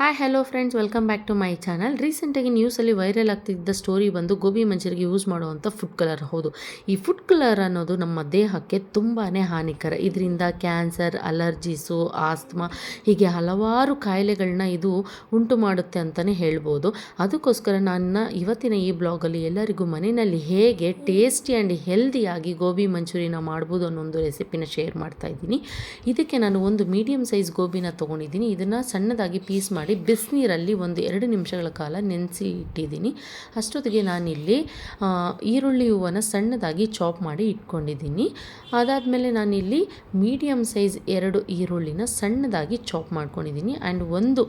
Hi hello friends, welcome back to my channel. ರೀಸೆಂಟಾಗಿ ನ್ಯೂಸಲ್ಲಿ viral ಆಗ್ತಿದ್ದ ಸ್ಟೋರಿ ಬಂದು ಗೋಬಿ ಮಂಚೂರಿಗೆ ಯೂಸ್ ಮಾಡುವಂಥ ಫುಡ್ ಕಲರ್. ಹೌದು, ಈ ಫುಡ್ ಕಲರ್ ಅನ್ನೋದು ನಮ್ಮ ದೇಹಕ್ಕೆ ತುಂಬಾ ಹಾನಿಕರ. ಇದರಿಂದ ಕ್ಯಾನ್ಸರ್, ಅಲರ್ಜೀಸು, ಆಸ್ತಮಾ ಹೀಗೆ ಹಲವಾರು ಕಾಯಿಲೆಗಳನ್ನ ಇದು ಉಂಟು ಮಾಡುತ್ತೆ ಅಂತಲೇ ಹೇಳ್ಬೋದು. ಅದಕ್ಕೋಸ್ಕರ ನನ್ನ ಇವತ್ತಿನ ಈ ಬ್ಲಾಗಲ್ಲಿ ಎಲ್ಲರಿಗೂ ಮನೆಯಲ್ಲಿ ಹೇಗೆ ಟೇಸ್ಟಿ ಆ್ಯಂಡ್ ಹೆಲ್ದಿಯಾಗಿ ಗೋಬಿ ಮಂಚೂರಿನ ಮಾಡ್ಬೋದು ಅನ್ನೋ ಒಂದು ರೆಸಿಪಿನ ಶೇರ್ ಮಾಡ್ತಾ ಇದ್ದೀನಿ. ಇದಕ್ಕೆ ನಾನು ಒಂದು ಮೀಡಿಯಮ್ ಸೈಜ್ ಗೋಬಿನ ತೊಗೊಂಡಿದ್ದೀನಿ. ಇದನ್ನು ಸಣ್ಣದಾಗಿ ಪೀಸ್ ಮಾಡಿ ಬಿಸಿನೀರಲ್ಲಿ ಒಂದು 2 ನಿಮಿಷಗಳ ಕಾಲ ನೆನೆಸಿ ಇಟ್ಟಿದ್ದೀನಿ. ಅಷ್ಟೊತ್ತಿಗೆ ನಾನಿಲ್ಲಿ ಈರುಳ್ಳಿ ಹೂವನ್ನು ಸಣ್ಣದಾಗಿ ಚಾಪ್ ಮಾಡಿ ಇಟ್ಕೊಂಡಿದ್ದೀನಿ. ಅದಾದಮೇಲೆ ನಾನಿಲ್ಲಿ ಮೀಡಿಯಮ್ ಸೈಜ್ 2 ಈರುಳ್ಳಿನ ಸಣ್ಣದಾಗಿ ಚಾಪ್ ಮಾಡ್ಕೊಂಡಿದ್ದೀನಿ. ಆ್ಯಂಡ್ ಒಂದು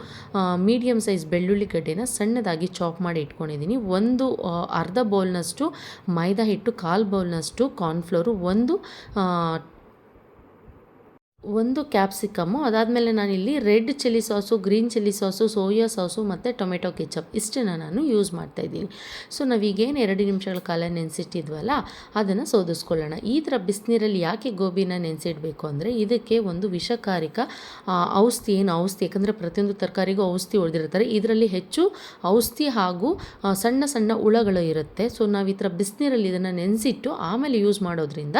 ಮೀಡಿಯಮ್ ಸೈಜ್ ಬೆಳ್ಳುಳ್ಳಿ ಗಡ್ಡೆನ ಸಣ್ಣದಾಗಿ ಚಾಪ್ ಮಾಡಿ ಇಟ್ಕೊಂಡಿದ್ದೀನಿ. ಒಂದು ಅರ್ಧ ಬೌಲ್ನಷ್ಟು ಮೈದಾ ಹಿಟ್ಟು, 1/4 ಬೌಲ್ನಷ್ಟು ಕಾರ್ನ್ಫ್ಲೋರು, ಒಂದು ಕ್ಯಾಪ್ಸಿಕಮ್ಮು. ಅದಾದಮೇಲೆ ನಾನಿಲ್ಲಿ red chilli sauce, green chilli sauce, soya sauce ಮತ್ತು ಟೊಮೆಟೊ ಕೆಚಪ್ ಇಷ್ಟನ್ನು ನಾನು ಯೂಸ್ ಮಾಡ್ತಾಯಿದ್ದೀನಿ. ಸೊ ನಾವೀಗೇನು 2 ನಿಮಿಷಗಳ ಕಾಲ ನೆನೆಸಿಟ್ಟಿದ್ವಲ್ಲ ಅದನ್ನು ಸೋದಿಸ್ಕೊಳ್ಳೋಣ. ಈ ಥರ ಬಿಸಿನೀರಲ್ಲಿ ಯಾಕೆ ಗೋಬಿನ ನೆನೆಸಿಡಬೇಕು ಅಂದರೆ ಇದಕ್ಕೆ ಒಂದು ವಿಷಕಾರಿಕ ಔಷಧಿ ಯಾಕಂದರೆ ಪ್ರತಿಯೊಂದು ತರಕಾರಿಗೂ ಔಷಧಿ ಹೊಡೆದಿರ್ತಾರೆ. ಇದರಲ್ಲಿ ಹೆಚ್ಚು ಔಷಧಿ ಹಾಗೂ ಸಣ್ಣ ಸಣ್ಣ ಹುಳಗಳು ಇರುತ್ತೆ. ಸೊ ನಾವು ಈ ಥರ ಬಿಸಿನೀರಲ್ಲಿ ಇದನ್ನು ನೆನೆಸಿಟ್ಟು ಆಮೇಲೆ ಯೂಸ್ ಮಾಡೋದ್ರಿಂದ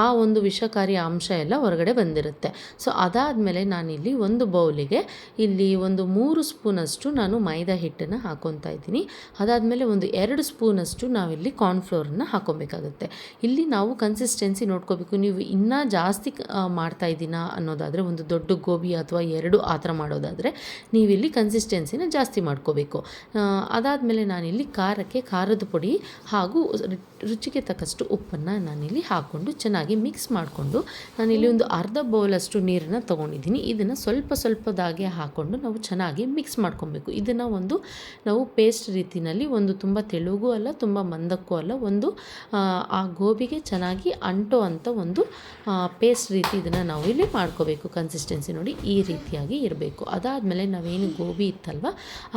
ಆ ಒಂದು ವಿಷಕಾರಿ ಅಂಶ ಎಲ್ಲ ಹೊರಗಡೆ ಬಂದಿರುತ್ತೆ. ಸೊ ಅದಾದಮೇಲೆ ನಾನಿಲ್ಲಿ ಒಂದು ಬೌಲಿಗೆ ಇಲ್ಲಿ ಒಂದು 3 ಸ್ಪೂನಷ್ಟು ನಾನು ಮೈದಾ ಹಿಟ್ಟನ್ನು ಹಾಕೊತಾ ಇದ್ದೀನಿ. ಅದಾದಮೇಲೆ ಒಂದು 2 ಸ್ಪೂನಷ್ಟು ನಾವಿಲ್ಲಿ ಕಾರ್ನ್ಫ್ಲೋರನ್ನು ಹಾಕೊಬೇಕಾಗುತ್ತೆ. ಇಲ್ಲಿ ನಾವು ಕನ್ಸಿಸ್ಟೆನ್ಸಿ ನೋಡ್ಕೋಬೇಕು. ನೀವು ಇನ್ನೂ ಜಾಸ್ತಿ ಮಾಡ್ತಾ ಇದ್ದೀನ ಅನ್ನೋದಾದರೆ, ಒಂದು ದೊಡ್ಡ ಗೋಬಿ ಅಥವಾ 2 ಆ ಥರ ಮಾಡೋದಾದರೆ ನೀವಿಲ್ಲಿ ಕನ್ಸಿಸ್ಟೆನ್ಸಿನ ಜಾಸ್ತಿ ಮಾಡ್ಕೋಬೇಕು. ಅದಾದಮೇಲೆ ನಾನಿಲ್ಲಿ ಖಾರದ ಪುಡಿ ಹಾಗೂ ರುಚಿಗೆ ತಕ್ಕಷ್ಟು ಉಪ್ಪನ್ನು ನಾನಿಲ್ಲಿ ಹಾಕ್ಕೊಂಡು ಚೆನ್ನಾಗಿ ಮಿಕ್ಸ್ ಮಾಡಿಕೊಂಡು ನಾನಿಲ್ಲಿ ಒಂದು ಅರ್ಧ ಬೌಲಷ್ಟು ನೀರನ್ನು ತೊಗೊಂಡಿದ್ದೀನಿ. ಇದನ್ನು ಸ್ವಲ್ಪದಾಗೆ ಹಾಕ್ಕೊಂಡು ನಾವು ಚೆನ್ನಾಗಿ ಮಿಕ್ಸ್ ಮಾಡ್ಕೊಬೇಕು. ಇದನ್ನು ನಾವು ಪೇಸ್ಟ್ ರೀತಿಯಲ್ಲಿ ತುಂಬ ತೆಳುಗೂ ಅಲ್ಲ, ತುಂಬ ಮಂದಕ್ಕೂ ಅಲ್ಲ, ಆ ಗೋಬಿಗೆ ಚೆನ್ನಾಗಿ ಅಂಟೋ ಅಂಥ ಒಂದು ಪೇಸ್ಟ್ ರೀತಿ ಇದನ್ನು ನಾವು ಇಲ್ಲಿ ಮಾಡ್ಕೋಬೇಕು. ಕನ್ಸಿಸ್ಟೆನ್ಸಿ ನೋಡಿ ಈ ರೀತಿಯಾಗಿ ಇರಬೇಕು. ಅದಾದಮೇಲೆ ನಾವೇನು ಗೋಬಿ ಇತ್ತಲ್ವ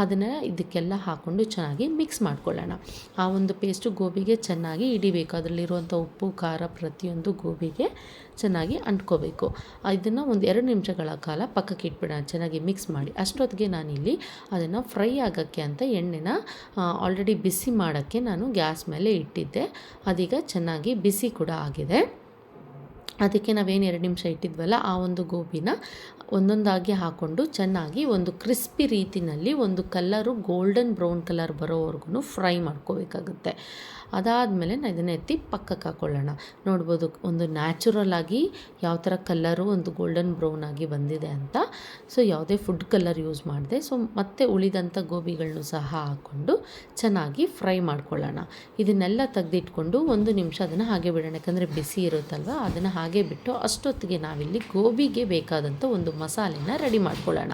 ಅದನ್ನು ಇದಕ್ಕೆಲ್ಲ ಹಾಕ್ಕೊಂಡು ಚೆನ್ನಾಗಿ ಮಿಕ್ಸ್ ಮಾಡ್ಕೊಳ್ಳೋಣ. ಆ ಒಂದು ಪೇಸ್ಟು ಗೋಬಿಗೆ ಚೆನ್ನಾಗಿ ಹಿಡಿಬೇಕು. ಅದರಲ್ಲಿರುವಂಥ ಉಪ್ಪು, ಖಾರ ಪ್ರತಿಯೊಂದು ಗೋಬಿಗೆ ಚೆನ್ನಾಗಿ ಅಂಟ್ಕೋಬೇಕು. ಇದನ್ನು ಒಂದು 2 ನಿಮಿಷಗಳ ಕಾಲ ಪಕ್ಕಕ್ಕೆ ಇಟ್ಬಿಡೋಣ, ಚೆನ್ನಾಗಿ ಮಿಕ್ಸ್ ಮಾಡಿ. ಅಷ್ಟೊತ್ತಿಗೆ ನಾನಿಲ್ಲಿ ಅದನ್ನು ಫ್ರೈ ಆಗೋಕ್ಕೆ ಅಂತ ಎಣ್ಣೆನ ಆಲ್ರೆಡಿ ಬಿಸಿ ಮಾಡೋಕ್ಕೆ ನಾನು ಗ್ಯಾಸ್ ಮೇಲೆ ಇಟ್ಟಿದ್ದೆ. ಅದೀಗ ಚೆನ್ನಾಗಿ ಬಿಸಿ ಕೂಡ ಆಗಿದೆ. ಅದಕ್ಕೆ ನಾವೇನು 2 ನಿಮಿಷ ಇಟ್ಟಿದ್ವಲ್ಲ ಆ ಒಂದು ಗೋಬಿನ ಒಂದೊಂದಾಗಿ ಹಾಕ್ಕೊಂಡು ಚೆನ್ನಾಗಿ ಒಂದು ಕ್ರಿಸ್ಪಿ ರೀತಿಯಲ್ಲಿ ಒಂದು ಕಲ್ಲರು ಗೋಲ್ಡನ್ ಬ್ರೌನ್ ಕಲರ್ ಬರೋವರೆಗೂ ಫ್ರೈ ಮಾಡ್ಕೋಬೇಕಾಗುತ್ತೆ. ಅದಾದಮೇಲೆ ನಾನು ಇದನ್ನು ಎತ್ತಿ ಪಕ್ಕಕ್ಕೆ ಹಾಕ್ಕೊಳ್ಳೋಣ. ನೋಡ್ಬೋದು ಒಂದು ನ್ಯಾಚುರಲ್ ಆಗಿ ಯಾವ ಥರ ಕಲ್ಲರು ಒಂದು ಗೋಲ್ಡನ್ ಬ್ರೌನ್ ಆಗಿ ಬಂದಿದೆ ಅಂತ. ಸೊ ಯಾವುದೇ ಫುಡ್ ಕಲರ್ ಯೂಸ್ ಮಾಡಿದೆ. ಸೊ ಮತ್ತೆ ಉಳಿದಂಥ ಗೋಬಿಗಳನ್ನು ಸಹ ಹಾಕ್ಕೊಂಡು ಚೆನ್ನಾಗಿ ಫ್ರೈ ಮಾಡ್ಕೊಳ್ಳೋಣ. ಇದನ್ನೆಲ್ಲ ತೆಗೆದಿಟ್ಕೊಂಡು 1 ನಿಮಿಷ ಅದನ್ನು ಹಾಗೆ ಬಿಡೋಣ, ಯಾಕಂದರೆ ಬಿಸಿ ಇರುತ್ತಲ್ವ. ಅದನ್ನು ಹಾಗೆ ಬಿಟ್ಟು ಅಷ್ಟೊತ್ತಿಗೆ ನಾವಿಲ್ಲಿ ಗೋಬಿಗೆ ಬೇಕಾದಂಥ ಒಂದು ಮಸಾಲೆನ ರೆಡಿ ಮಾಡ್ಕೊಳ್ಳೋಣ.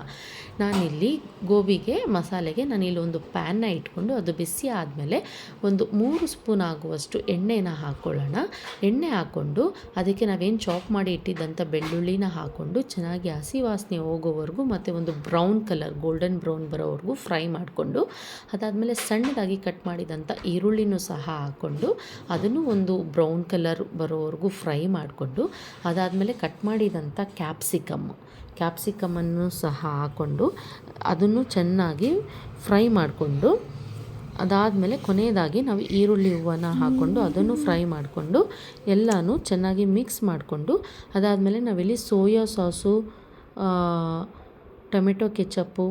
ನಾನಿಲ್ಲಿ ಗೋಬಿಗೆ ಮಸಾಲೆಗೆ ನಾನಿಲ್ಲಿ ಒಂದು ಪ್ಯಾನ್ನ ಇಟ್ಕೊಂಡು ಅದು ಬಿಸಿ ಆದಮೇಲೆ ಒಂದು 3 ಸ್ಪೂನ್ ಆಗುವಷ್ಟು ಎಣ್ಣೆನ ಹಾಕ್ಕೊಳ್ಳೋಣ. ಎಣ್ಣೆ ಹಾಕ್ಕೊಂಡು ಅದಕ್ಕೆ ನಾವೇನು ಚಾಪ್ ಮಾಡಿ ಇಟ್ಟಿದ್ದಂಥ ಬೆಳ್ಳುಳ್ಳಿನ ಹಾಕ್ಕೊಂಡು ಚೆನ್ನಾಗಿ ಹಸಿ ವಾಸನೆ ಹೋಗೋವರೆಗೂ ಮತ್ತು ಒಂದು ಬ್ರೌನ್ ಕಲರ್ ಗೋಲ್ಡನ್ ಬ್ರೌನ್ ಬರೋವರೆಗೂ ಫ್ರೈ ಮಾಡಿಕೊಂಡು ಅದಾದಮೇಲೆ ಸಣ್ಣದಾಗಿ ಕಟ್ ಮಾಡಿದಂಥ ಈರುಳ್ಳಿನೂ ಸಹ ಹಾಕ್ಕೊಂಡು ಅದನ್ನು ಒಂದು ಬ್ರೌನ್ ಕಲರ್ ಬರೋವರೆಗೂ ಫ್ರೈ ಮಾಡಿಕೊಂಡು ಅದಾದಮೇಲೆ ಕಟ್ ಮಾಡಿದಂಥ ಕ್ಯಾಪ್ಸಿಕಮನ್ನು ಸಹ ಹಾಕ್ಕೊಂಡು ಅದನ್ನು ಚೆನ್ನಾಗಿ ಫ್ರೈ ಮಾಡಿಕೊಂಡು ಅದಾದಮೇಲೆ ಕೊನೆಯದಾಗಿ ನಾವು ಈರುಳ್ಳಿ ಹೂವನ್ನು ಹಾಕ್ಕೊಂಡು ಅದನ್ನು ಫ್ರೈ ಮಾಡಿಕೊಂಡು ಎಲ್ಲನೂ ಚೆನ್ನಾಗಿ ಮಿಕ್ಸ್ ಮಾಡಿಕೊಂಡು ಅದಾದಮೇಲೆ ನಾವಿಲ್ಲಿ ಸೋಯಾ ಸಾಸು, ಟೊಮೆಟೊ ಕೆಚಪ್ಪು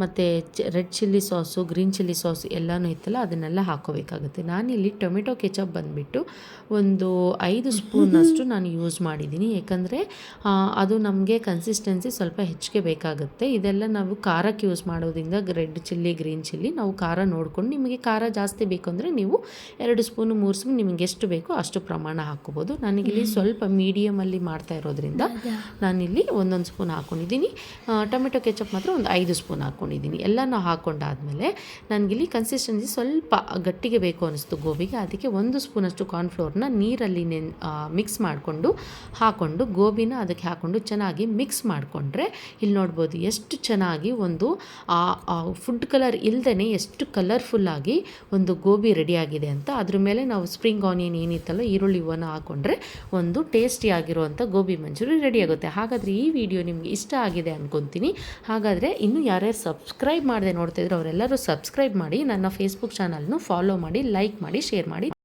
ಮತ್ತು red chilli sauce, green chilli sauce ಎಲ್ಲನೂ ಇತ್ತಲ್ಲ ಅದನ್ನೆಲ್ಲ ಹಾಕ್ಕೋಬೇಕಾಗುತ್ತೆ. ನಾನಿಲ್ಲಿ ಟೊಮೆಟೊ ಕೆಚಪ್ ಬಂದುಬಿಟ್ಟು ಒಂದು 5 ಸ್ಪೂನಷ್ಟು ನಾನು ಯೂಸ್ ಮಾಡಿದ್ದೀನಿ. ಏಕೆಂದರೆ ಅದು ನಮಗೆ ಕನ್ಸಿಸ್ಟೆನ್ಸಿ ಸ್ವಲ್ಪ ಹೆಚ್ಚಿಗೆ ಬೇಕಾಗುತ್ತೆ. ಇದೆಲ್ಲ ನಾವು ಖಾರಕ್ಕೆ ಯೂಸ್ ಮಾಡೋದ್ರಿಂದ ರೆಡ್ ಚಿಲ್ಲಿ, ಗ್ರೀನ್ ಚಿಲ್ಲಿ ನಾವು ಖಾರ ನೋಡ್ಕೊಂಡು, ನಿಮಗೆ ಖಾರ ಜಾಸ್ತಿ ಬೇಕು ಅಂದರೆ ನೀವು 2 ಸ್ಪೂನು 3 ಸ್ಪೂನ್ ನಿಮಗೆ ಎಷ್ಟು ಬೇಕೋ ಅಷ್ಟು ಪ್ರಮಾಣ ಹಾಕ್ಕೋಬೋದು. ನನಗಿಲ್ಲಿ ಸ್ವಲ್ಪ ಮೀಡಿಯಮಲ್ಲಿ ಮಾಡ್ತಾ ಇರೋದ್ರಿಂದ ನಾನಿಲ್ಲಿ 1 ಸ್ಪೂನ್ ಹಾಕ್ಕೊಂಡಿದ್ದೀನಿ. ಟೊಮೆಟೊ ಕೆಚಪ್ ಮಾತ್ರ ಒಂದು 5 ಸ್ಪೂನ್ ಹಾಕ್ಕೊಂಡಿದ್ದೀನಿ. ಎಲ್ಲನೂ ಹಾಕ್ಕೊಂಡಾದಮೇಲೆ ನನಗಿಲ್ಲಿ ಕನ್ಸಿಸ್ಟೆನ್ಸಿ ಸ್ವಲ್ಪ ಗಟ್ಟಿಗೆ ಬೇಕು ಅನ್ನಿಸ್ತು ಗೋಬಿಗೆ. ಅದಕ್ಕೆ 1 ಸ್ಪೂನಷ್ಟು ಕಾರ್ನ್ಫ್ಲೋರ್ನ ನೀರಲ್ಲಿ ಮಿಕ್ಸ್ ಮಾಡಿಕೊಂಡು ಹಾಕ್ಕೊಂಡು ಗೋಬಿನ ಅದಕ್ಕೆ ಹಾಕ್ಕೊಂಡು ಚೆನ್ನಾಗಿ ಮಿಕ್ಸ್ ಮಾಡಿಕೊಂಡ್ರೆ ಇಲ್ಲಿ ನೋಡ್ಬೋದು ಎಷ್ಟು ಚೆನ್ನಾಗಿ ಒಂದು ಫುಡ್ ಕಲರ್ ಇಲ್ಲದೇ ಎಷ್ಟು ಕಲರ್ಫುಲ್ಲಾಗಿ ಒಂದು ಗೋಬಿ ರೆಡಿಯಾಗಿದೆ ಅಂತ. ಅದ್ರ ಮೇಲೆ ನಾವು ಸ್ಪ್ರಿಂಗ್ ಆನಿಯನ್ ಏನಿತ್ತಲ್ಲ ಈರುಳ್ಳಿ ಹೂವನ್ನು ಹಾಕ್ಕೊಂಡ್ರೆ ಒಂದು ಟೇಸ್ಟಿಯಾಗಿರುವಂಥ ಗೋಬಿ ಮಂಚೂರಿ ರೆಡಿಯಾಗುತ್ತೆ. ಹಾಗಾದರೆ ಈ ವಿಡಿಯೋ ನಿಮಗೆ ಇಷ್ಟ ಆಗಿದೆ ಅಂದ್ಕೊತೀನಿ. ಹಾಗಾದರೆ ಇನ್ನೂ ಯಾರ್ಯಾರು ಸಬ್ಸ್ಕ್ರೈಬ್ ಮಾಡದೆ ನೋಡ್ತಿದ್ರು ಅವರೆಲ್ಲರೂ ಸಬ್ಸ್ಕ್ರೈಬ್ ಮಾಡಿ, ನನ್ನ ಫೇಸ್ಬುಕ್ ಚಾನಲ್ನು ಫಾಲೋ ಮಾಡಿ, ಲೈಕ್ ಮಾಡಿ, ಶೇರ್ ಮಾಡಿ.